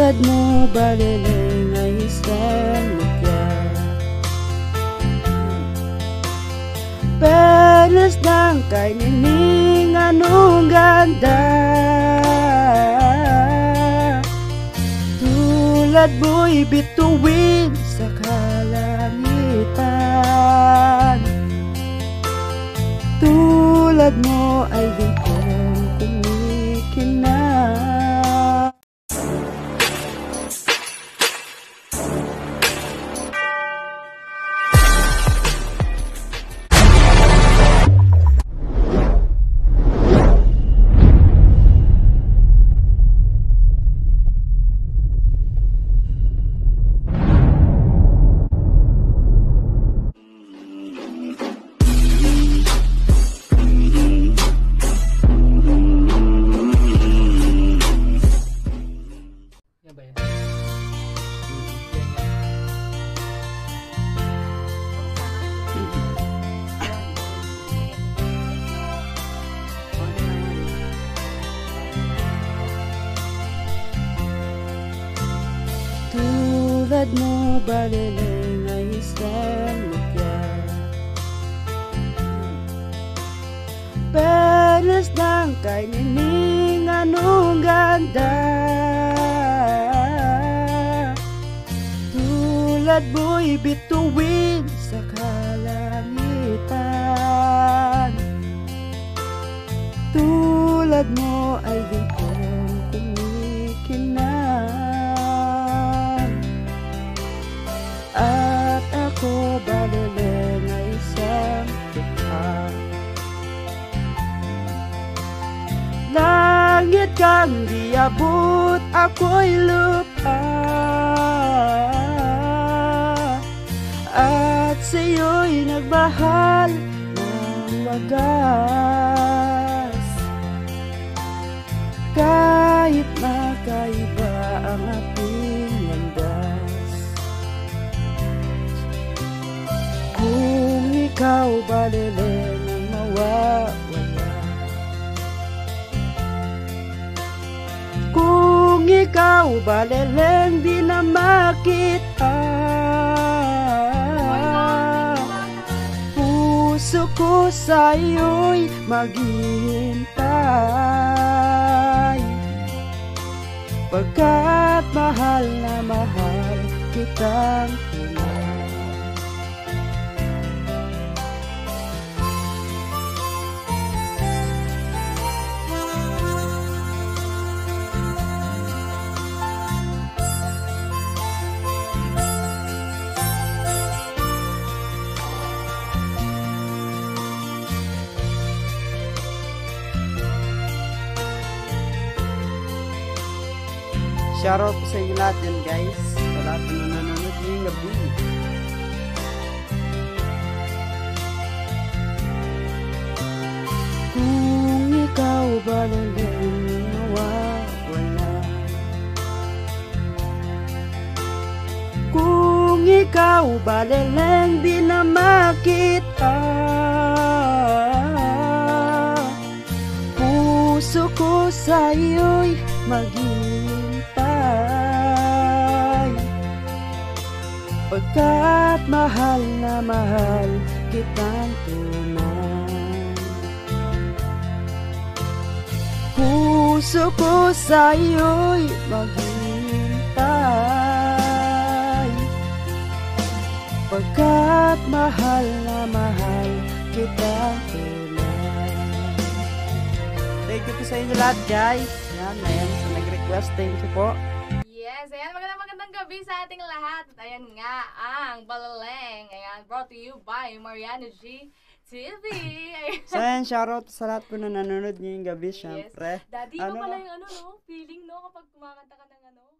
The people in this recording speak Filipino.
Tulad mo balileng ay isang mutya, perlas ng kay nining anong ganda. Tulad mo'y bituin sa kalangitan, tulad mo ay biglang kumikinang. Tulad mo balileng ay isang mutya, perlas ng kay nining anong ganda. Tulad mo'y bituin sa kalangitan, tulad mo ay biglang kumikinang. At ako balileng ay isang tukha, langit kang di abot, ako'y lupa. At sa'yo'y nagmahal ng wagas, kahit magkaiba ang ating landas. Kung ikaw balileng ang mawawala, kung ikaw balileng di na makita, puso ko sa'yo'y maghihintay, pagkat mahal na mahal kitang tunay. Shoutout po sa inyo lahat yan guys, sa lahat na nanonood ngayong gabi. Kung ikaw balileng nawawala, kung ikaw balileng di na makita, puso ko sa'yo'y maghihintay, pagkat mahal na mahal kitang tunay. Puso ko sa'yo'y maghihintay, pagkat mahal na mahal kitang tunay. Thank you po sa inyo lahat guys. Yan, ayan sa nag-request. Thank you po. Yes, ayan, magandang gabi sa ating lahat. At ayan nga, ang Balileng. Ayan, brought to you by Mariano G TV. So ayan, shoutout sa lahat po na nanonood ngayong gabi, Yes. syempre. Daddy, ano pala yung ano, no? Feeling, no? Kapag kumakanta ka ng ano?